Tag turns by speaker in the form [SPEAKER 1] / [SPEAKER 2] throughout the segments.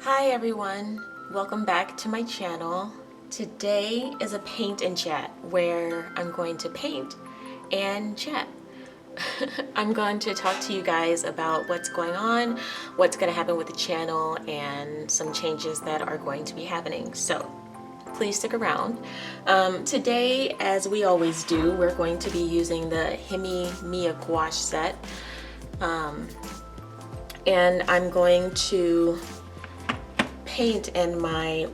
[SPEAKER 1] Hi everyone, welcome back to my channel. Today is a paint and chat where I'm going to paint and chat. I'm going to talk to you guys about what's going on, what's going to happen with the channel, and some changes that are going to be happening. So please stick around. Today, as we always do, we're going to be using the Himi Miya Gouache set. And I'm going to paint in my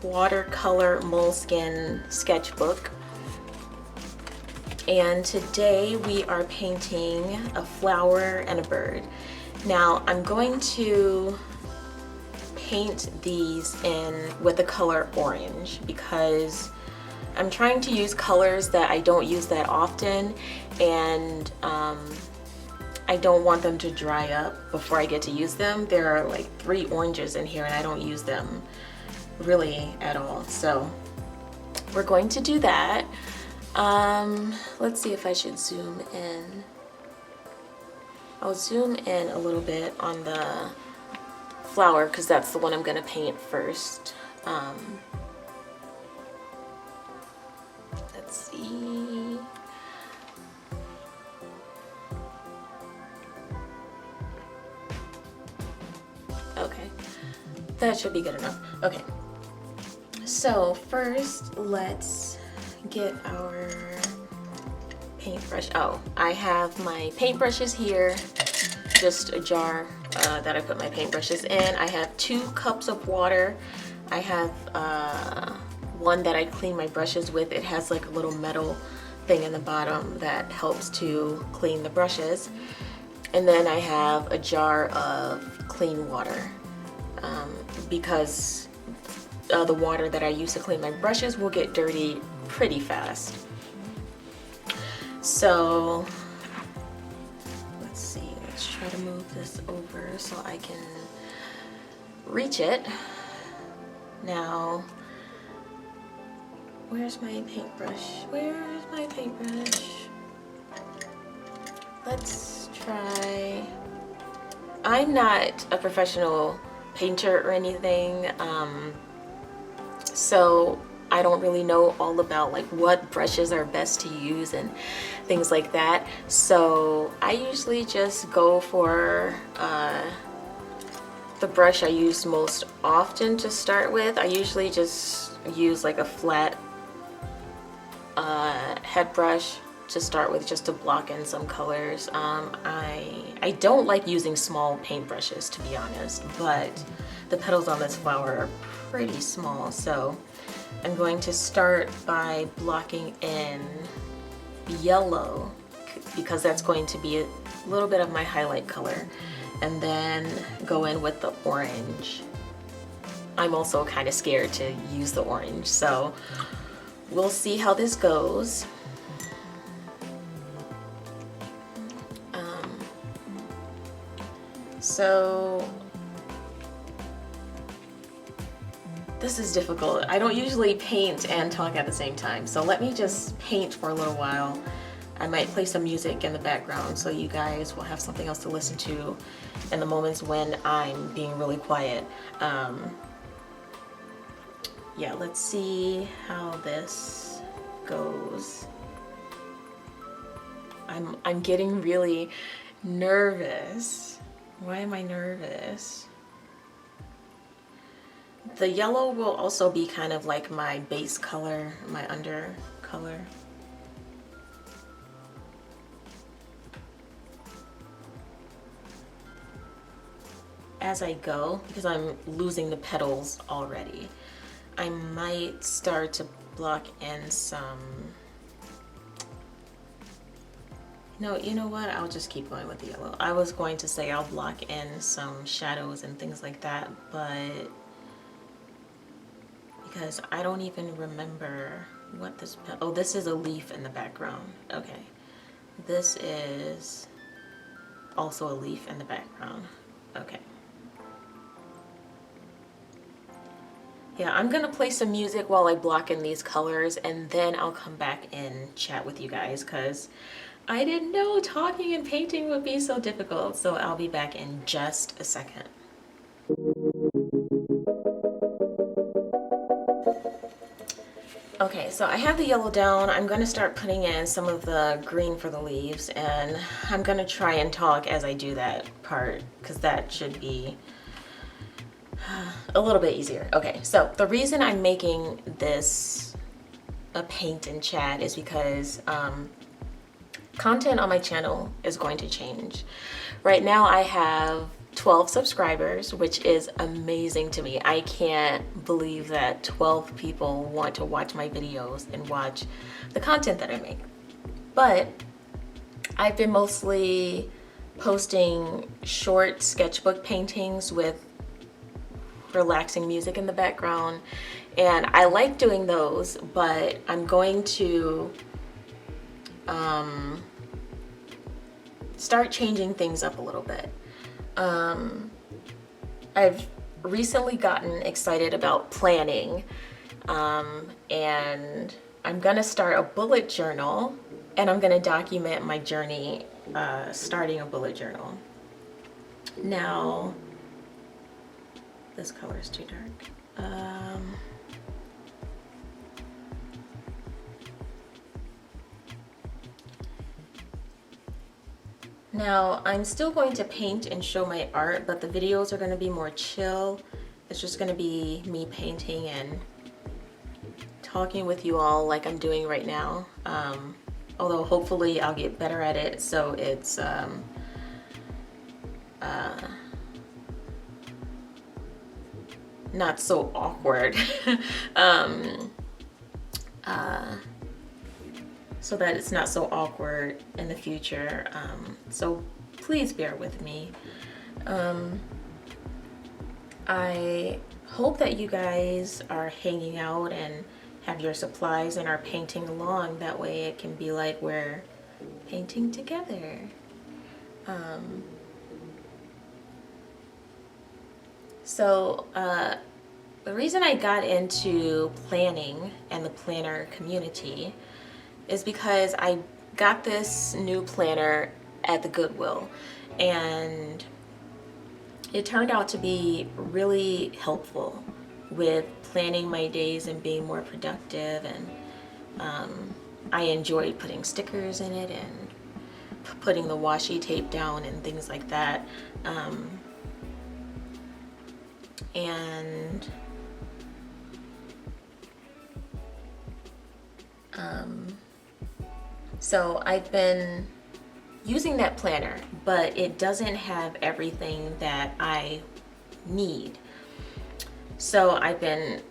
[SPEAKER 1] watercolor moleskin sketchbook. And today we are painting a flower and a bird. Now I'm going to paint these in with the color orange because I'm trying to use colors that I don't use that often, and I don't want them to dry up before I get to use them. There are like 3 oranges in here and I don't use them really at all. So we're going to do that. Let's see if I should zoom in. I'll zoom in a little bit on the flower because that's the one I'm gonna paint first. Let's see. Okay, that should be good enough. Okay, so first let's get our paintbrush. Oh, I have my paintbrushes here, just a jar that I put my paintbrushes in. I have 2 cups of water. I have one that I clean my brushes with. It has like a little metal thing in the bottom that helps to clean the brushes. And then I have a jar of clean water because the water that I use to clean my brushes will get dirty pretty fast. So let's see, let's try to move this over so I can reach it. Now, where's my paintbrush? Where's my paintbrush? Let's try. I'm not a professional painter or anything, so I don't really know all about like what brushes are best to use and things like that. So I usually just go for the brush I use most often to start with. I usually just use like a flat head brush to start with, just to block in some colors. I don't like using small paintbrushes, to be honest, but the petals on this flower are pretty small, so I'm going to start by blocking in yellow because that's going to be a little bit of my highlight color, and then go in with the orange. I'm also kind of scared to use the orange, so we'll see how this goes. So this is difficult. I don't usually paint and talk at the same time, so let me just paint for a little while. I might play some music in the background so you guys will have something else to listen to in the moments when I'm being really quiet. Yeah, let's see how this goes. I'm getting really nervous. Why am I nervous? The yellow will also be kind of like my base color, my under color. As I go, because I'm losing the petals already, I might start to block in some. No, you know what? I'll just keep going with the yellow. I was going to say I'll block in some shadows and things like that, but because I don't even remember what this, oh, this is a leaf in the background. Okay. This is also a leaf in the background. Okay. Yeah, I'm gonna play some music while I block in these colors, and then I'll come back and chat with you guys because I didn't know talking and painting would be so difficult. So I'll be back in just a second. Okay, so I have the yellow down. I'm going to start putting in some of the green for the leaves, and I'm going to try and talk as I do that part because that should be a little bit easier. Okay, so the reason I'm making this a paint and chat is because content on my channel is going to change. Right now I have 12 subscribers, which is amazing to me. I can't believe that 12 people want to watch my videos and watch the content that I make. But I've been mostly posting short sketchbook paintings with relaxing music in the background, and I like doing those, but I'm going to start changing things up a little bit. I've recently gotten excited about planning, and I'm gonna start a bullet journal, and I'm gonna document my journey starting a bullet journal. Now, this color is too dark. Now, I'm still going to paint and show my art, but the videos are going to be more chill. It's just going to be me painting and talking with you all like I'm doing right now. Although hopefully I'll get better at it, so it's not so awkward. So that it's not so awkward in the future. So please bear with me. I hope that you guys are hanging out and have your supplies and are painting along. That way it can be like we're painting together. The reason I got into planning and the planner community is because I got this new planner at the Goodwill, and it turned out to be really helpful with planning my days and being more productive, and I enjoyed putting stickers in it and putting the washi tape down and things like that. So I've been using that planner, but it doesn't have everything that I need. So I've been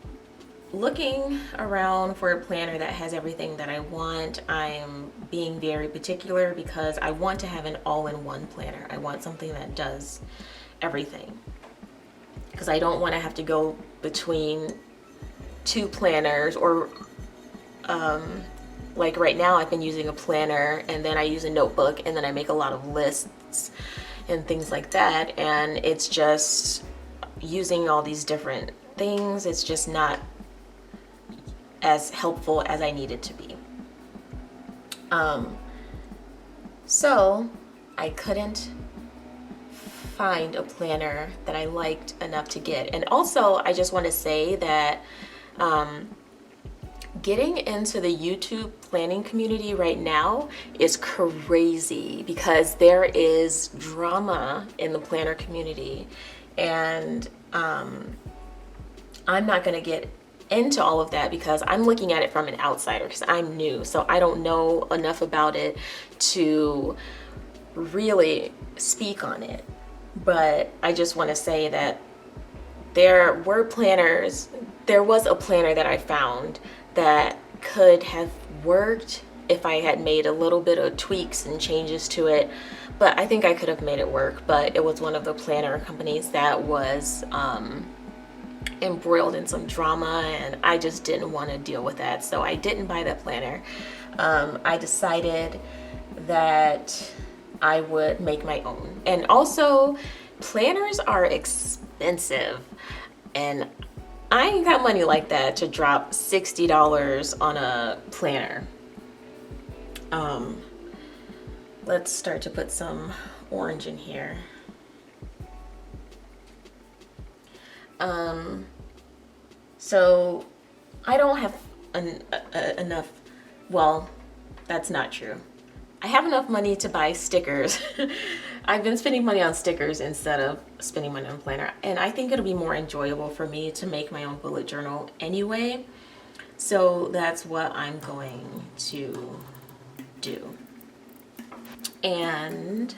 [SPEAKER 1] looking around for a planner that has everything that I want. I'm being very particular because I want to have an all-in-one planner. I want something that does everything, because I don't want to have to go between two planners, or like right now I've been using a planner and then I use a notebook and then I make a lot of lists and things like that, and it's just using all these different things. It's just not as helpful as I need it to be. So I couldn't find a planner that I liked enough to get. And also I just want to say that getting into the YouTube planning community right now is crazy, because there is drama in the planner community, and I'm not going to get into all of that because I'm looking at it from an outsider, because I'm new, so I don't know enough about it to really speak on it. But I just want to say that there was a planner that I found that could have worked if I had made a little bit of tweaks and changes to it, but I think I could have made it work. But it was one of the planner companies that was embroiled in some drama, and I just didn't want to deal with that, so I didn't buy that planner. I decided that I would make my own. And also, planners are expensive, and I ain't got money like that to drop $60 on a planner. Let's start to put some orange in here. So I don't have enough, well, that's not true. I have enough money to buy stickers. I've been spending money on stickers instead of spending money on a planner. And I think it'll be more enjoyable for me to make my own bullet journal anyway. So that's what I'm going to do. And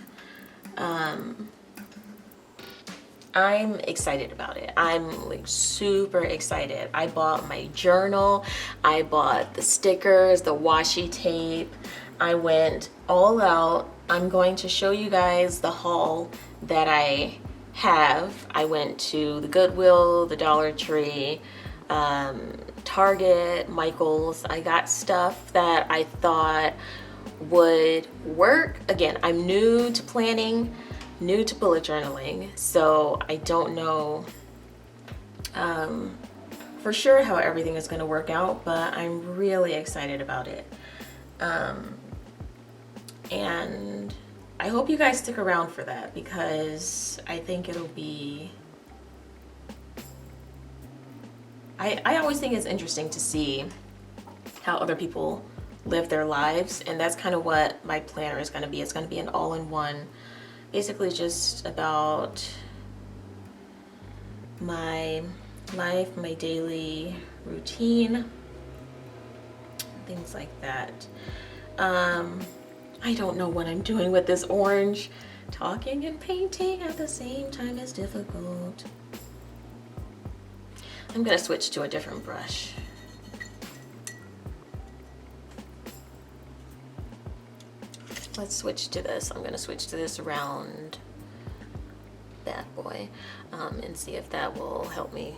[SPEAKER 1] I'm excited about it. I'm like super excited. I bought my journal. I bought the stickers, the washi tape. I went all out. I'm going to show you guys the haul that I have. I went to the Goodwill, the Dollar Tree, Target, Michael's. I got stuff that I thought would work. Again, I'm new to planning, new to bullet journaling, so I don't know for sure how everything is going to work out, but I'm really excited about it. And I hope you guys stick around for that, because I think it'll be, I always think it's interesting to see how other people live their lives, and that's kind of what my planner is going to be. It's going to be an all-in-one, basically just about my life, my daily routine, things like that. I don't know what I'm doing with this orange. Talking and painting at the same time is difficult. I'm gonna switch to a different brush. Let's switch to this. I'm gonna switch to this round bad boy and see if that will help me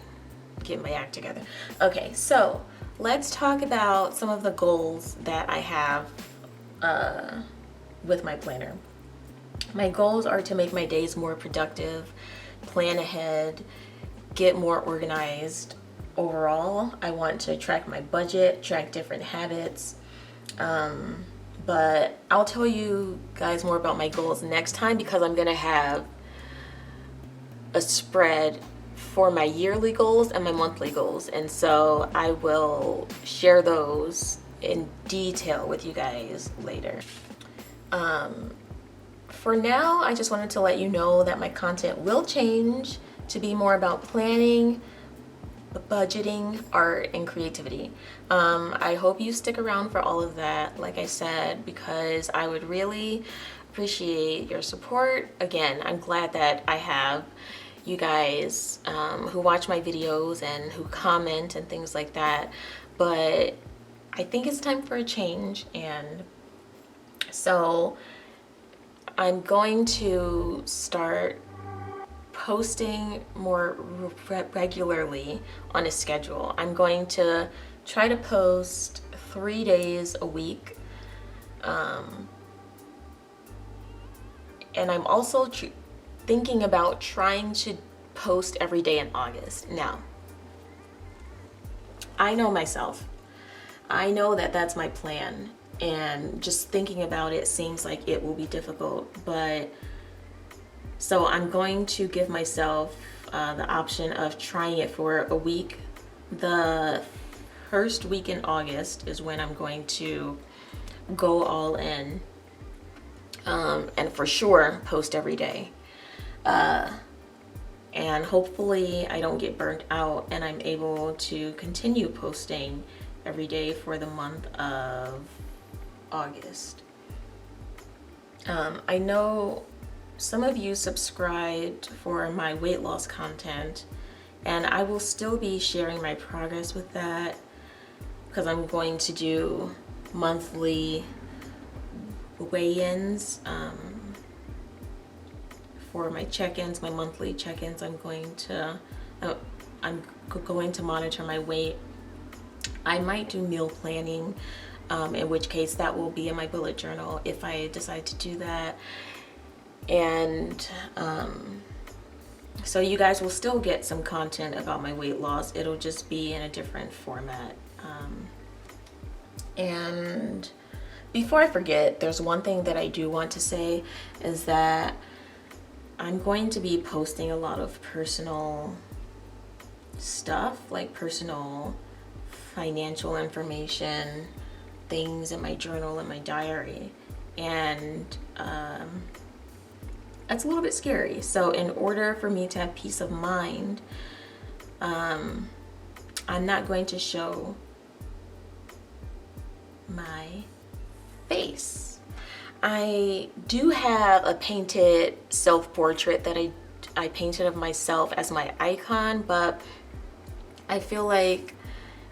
[SPEAKER 1] get my act together. Okay, so let's talk about some of the goals that I have with my planner. My goals are to make my days more productive, plan ahead, get more organized. Overall, I want to track my budget, track different habits. But I'll tell you guys more about my goals next time, because I'm gonna have a spread for my yearly goals and my monthly goals. And so I will share those in detail with you guys later. For now, I just wanted to let you know that my content will change to be more about planning, budgeting, art, and creativity. I hope you stick around for all of that, like I said, because I would really appreciate your support. Again, I'm glad that I have you guys who watch my videos and who comment and things like that, but I think it's time for a change. And so I'm going to start posting more regularly on a schedule. I'm going to try to post 3 days a week. And I'm also thinking about trying to post every day in August. Now, I know myself. I know that that's my plan. And just thinking about it seems like it will be difficult, but so I'm going to give myself the option of trying it for a week. The first week in August is when I'm going to go all in, and for sure post every day. And hopefully I don't get burnt out and I'm able to continue posting every day for the month of August. I know some of you subscribed for my weight loss content, and I will still be sharing my progress with that, because I'm going to do monthly weigh-ins for my check-ins, my monthly check-ins. I'm going to monitor my weight. I might do meal planning, in which case that will be in my bullet journal if I decide to do that. And so you guys will still get some content about my weight loss. It'll just be in a different format. And before I forget, there's one thing that I do want to say, is that I'm going to be posting a lot of personal stuff, like personal financial information, things in my journal and my diary, and that's a little bit scary. So in order for me to have peace of mind, I'm not going to show my face. I do have a painted self-portrait that I painted of myself as my icon, but I feel like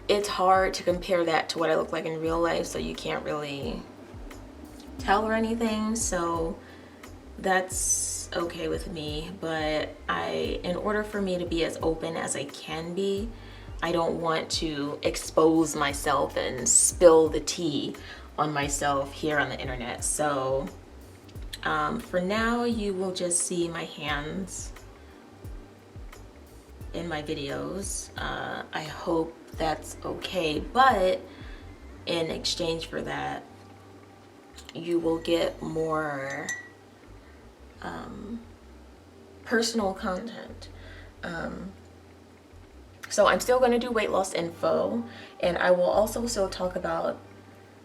[SPEAKER 1] it's hard to compare that to what I look like in real life, so you can't really tell or anything. So that's okay with me, but in order for me to be as open as I can be, I don't want to expose myself and spill the tea on myself here on the internet. So for now, you will just see my hands in my videos. I hope that's okay, but in exchange for that, you will get more personal content. So I'm still going to do weight loss info, and I will also still talk about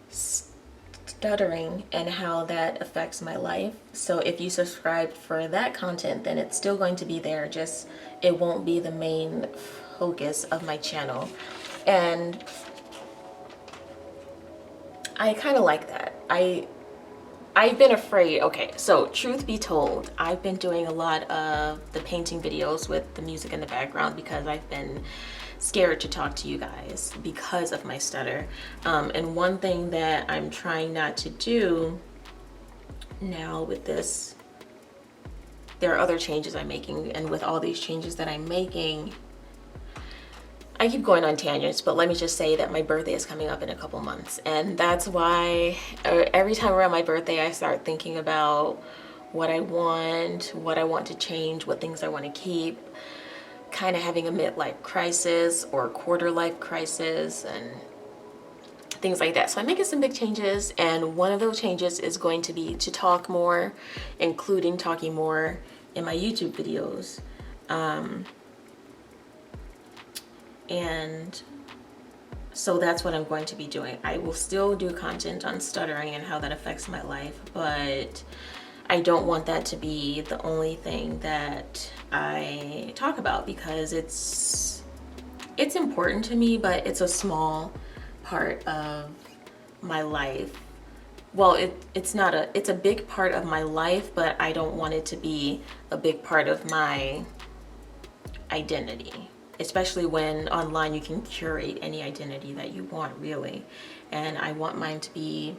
[SPEAKER 1] stuttering and how that affects my life. So if you subscribe for that content, then it's still going to be there, just it won't be the main focus of my channel. And I kind of like that. I've been afraid. Okay, so truth be told, I've been doing a lot of the painting videos with the music in the background because I've been scared to talk to you guys because of my stutter. And one thing that I'm trying not to do now with this, there are other changes I'm making, and with all these changes that I'm making, I keep going on tangents, but let me just say that my birthday is coming up in a couple months, and that's why every time around my birthday I start thinking about what I want to change, what things I want to keep, kind of having a midlife crisis or quarter life crisis and things like that. So I'm making some big changes, and one of those changes is going to be to talk more, including talking more in my YouTube videos. And so that's what I'm going to be doing. I will still do content on stuttering and how that affects my life, but I don't want that to be the only thing that I talk about, because it's important to me, but it's a small part of my life. Well, it's a big part of my life, but I don't want it to be a big part of my identity. Especially when online you can curate any identity that you want, really. And I want mine to be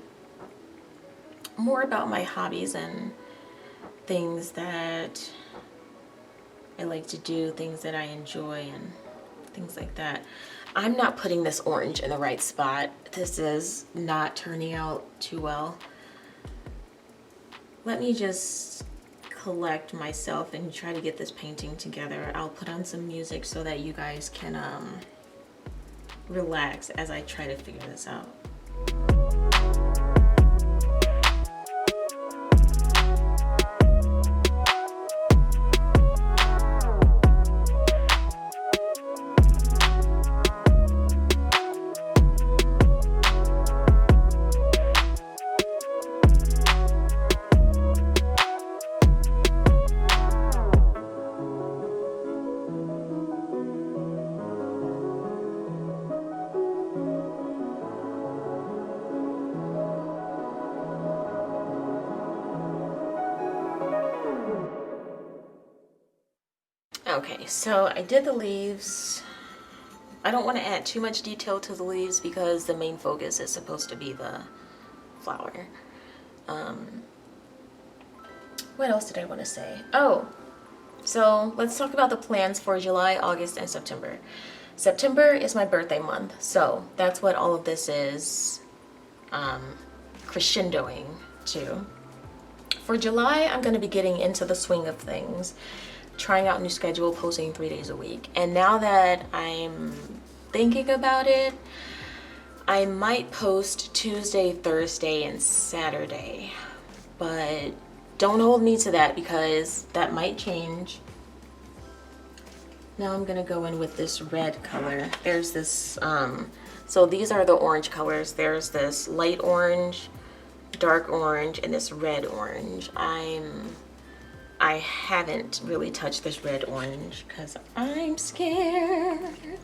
[SPEAKER 1] more about my hobbies and things that I like to do, things that I enjoy and things like that. I'm not putting this orange in the right spot. This is not turning out too well. Let me just collect myself and try to get this painting together. I'll put on some music so that you guys can relax as I try to figure this out. Okay, so I did the leaves. I don't want to add too much detail to the leaves because the main focus is supposed to be the flower. What else did I want to say? Oh, so let's talk about the plans for July, August, and September. September is my birthday month, so that's what all of this is crescendoing to. For July, I'm going to be getting into the swing of things, trying out a new schedule, posting 3 days a week. And now that I'm thinking about it, I might post Tuesday, Thursday, and Saturday. But don't hold me to that because that might change. Now I'm gonna go in with this red color. There's this, so these are the orange colors. There's this light orange, dark orange, and this red orange. I haven't really touched this red orange because I'm scared.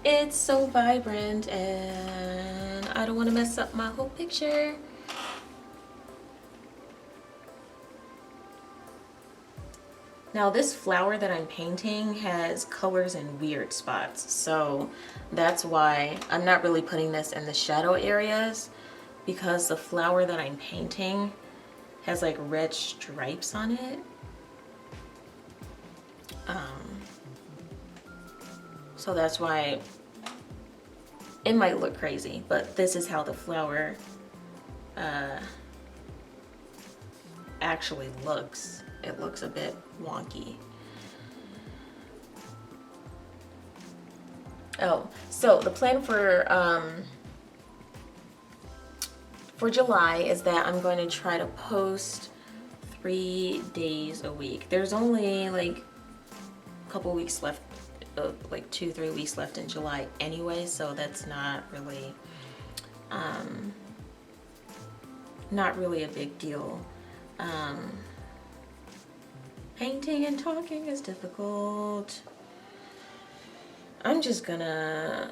[SPEAKER 1] It's so vibrant and I don't want to mess up my whole picture. Now this flower that I'm painting has colors in weird spots, so that's why I'm not really putting this in the shadow areas, because the flower that I'm painting has like red stripes on it. So that's why it might look crazy, but this is how the flower actually looks. It looks a bit wonky. Oh, so the plan for July is that I'm going to try to post 3 days a week. There's only like a couple weeks left, like 2-3 weeks left in July anyway, so that's not really a big deal. Painting and talking is difficult. I'm just gonna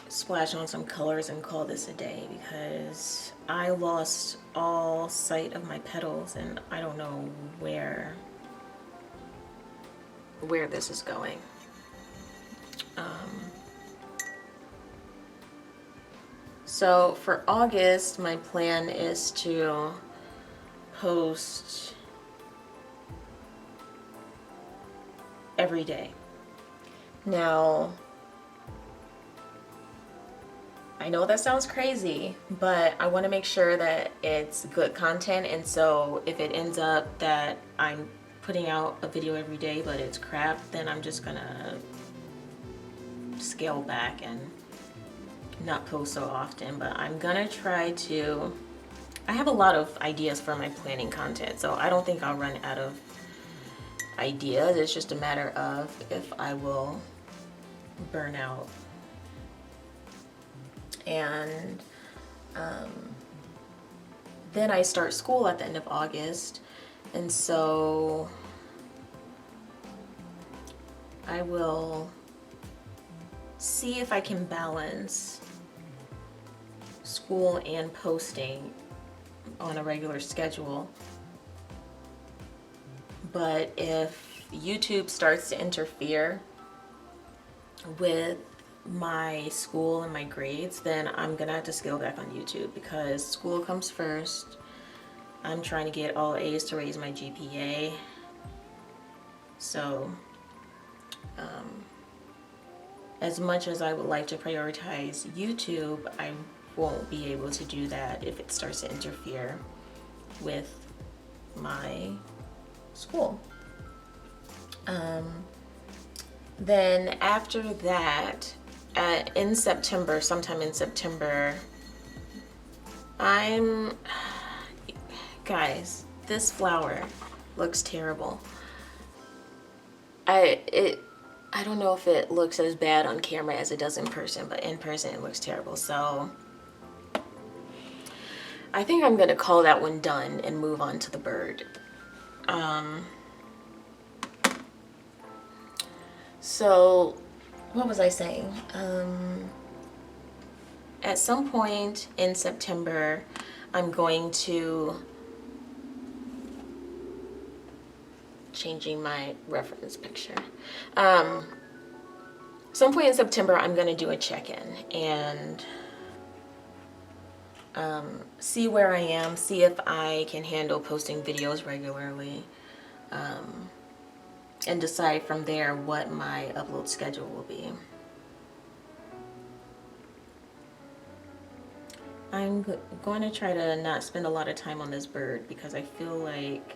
[SPEAKER 1] splash on some colors and call this a day because I lost all sight of my petals and I don't know where this is going. So for August, my plan is to post every day. Now, I know that sounds crazy, but I want to make sure that it's good content, and so if it ends up that I'm putting out a video every day but it's crap, then I'm just gonna scale back and not post so often. But I'm gonna try to, I have a lot of ideas for my planning content, so I don't think I'll run out of ideas. It's just a matter of if I will burn out. And then I start school at the end of August, and so I will see if I can balance school and posting on a regular schedule. But if YouTube starts to interfere with my school and my grades, then I'm gonna have to scale back on YouTube because school comes first. I'm trying to get all A's to raise my GPA. So as much as I would like to prioritize YouTube, I won't be able to do that if it starts to interfere with my school. Then after that, in September, sometime in September, guys, this flower looks terrible. I don't know if it looks as bad on camera as it does in person, but in person it looks terrible. So I think I'm gonna call that one done and move on to the bird. So what was I saying? At some point in September, I'm going to, changing my reference picture. Some point in September, I'm going to do a check-in and see where I am, see if I can handle posting videos regularly, and decide from there what my upload schedule will be. I'm going to try to not spend a lot of time on this bird because I feel like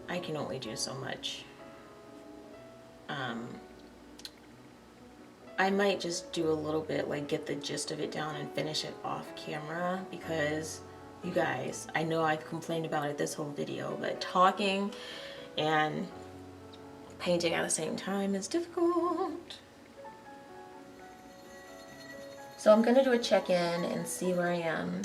[SPEAKER 1] I can only do so much. I might just do a little bit, like get the gist of it down and finish it off camera, because You guys, I know I've complained about it this whole video, but talking and painting at the same time is difficult. So I'm gonna do a check-in and see where I am.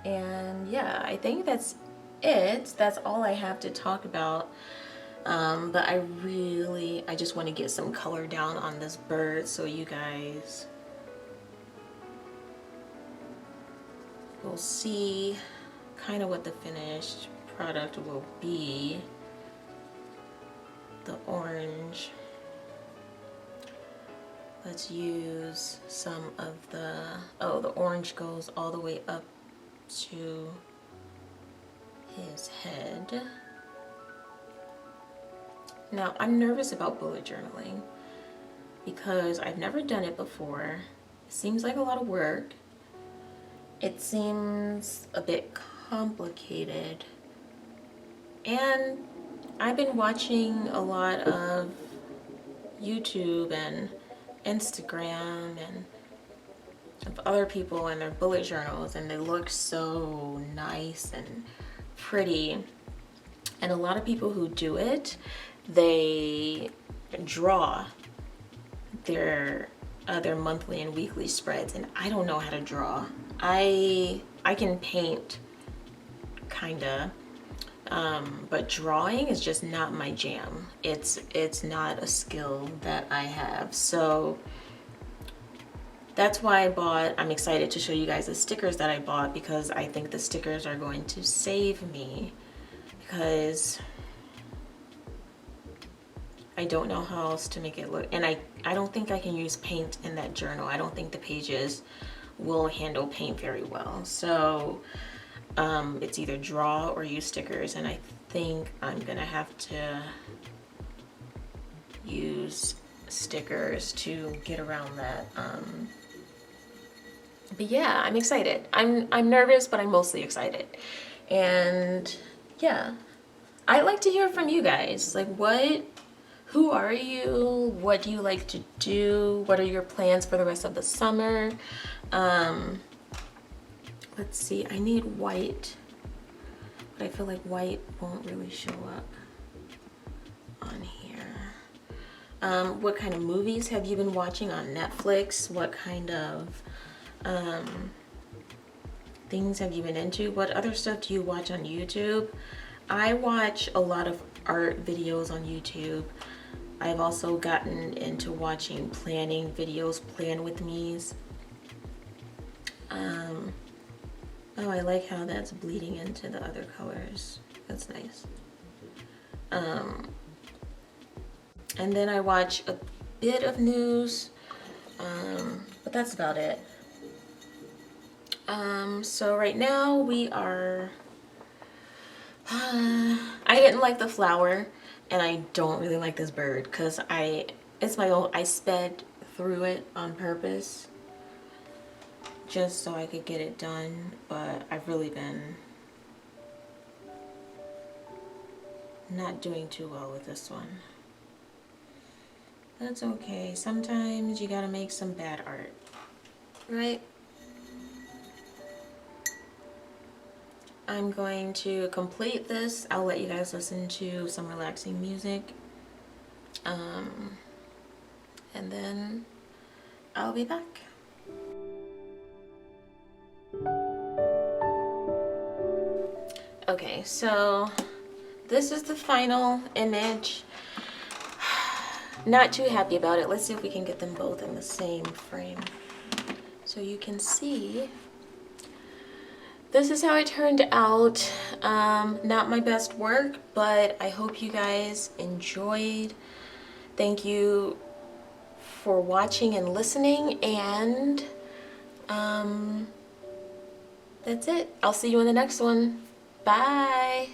[SPEAKER 1] And yeah, I think that's it. That's all I have to talk about. But I just want to get some color down on this bird so you guys will see kind of what the finished product will be. The orange. Let's use some of the orange goes all the way up to his head. Now, I'm nervous about bullet journaling because I've never done it before. It seems like a lot of work. It seems a bit complicated. And I've been watching a lot of YouTube and Instagram and of other people and their bullet journals, and they look so nice and pretty. And a lot of people who do it, they draw their monthly and weekly spreads, and I don't know how to draw. I can paint kinda, but drawing is just not my jam. It's not a skill that I have. So that's why I'm excited to show you guys the stickers that I bought, because I think the stickers are going to save me, because I don't know how else to make it look. And I don't think I can use paint in that journal. I don't think the pages will handle paint very well. So it's either draw or use stickers, and I think I'm gonna have to use stickers to get around that. But yeah, I'm excited. I'm nervous, but I'm mostly excited. And yeah, I'd like to hear from you guys. Like, who are you? What do you like to do? What are your plans for the rest of the summer? Let's see, I need white, but I feel like white won't really show up on here. What kind of movies have you been watching on Netflix? What kind of things have you been into? What other stuff do you watch on YouTube? I watch a lot of art videos on YouTube. I've also gotten into watching planning videos, plan with me's. Oh, I like how that's bleeding into the other colors. That's nice. And then I watch a bit of news, but that's about it. So right now we are, I didn't like the flower, and I don't really like this bird because it's my own, I sped through it on purpose just so I could get it done, but I've really been not doing too well with this one. That's okay. Sometimes you gotta make some bad art, right? I'm going to complete this. I'll let you guys listen to some relaxing music. And then I'll be back. Okay, so this is the final image. Not too happy about it. Let's see if we can get them both in the same frame so you can see. This is how it turned out. Not my best work, but I hope you guys enjoyed. Thank you for watching and listening, and that's it. I'll see you in the next one. Bye.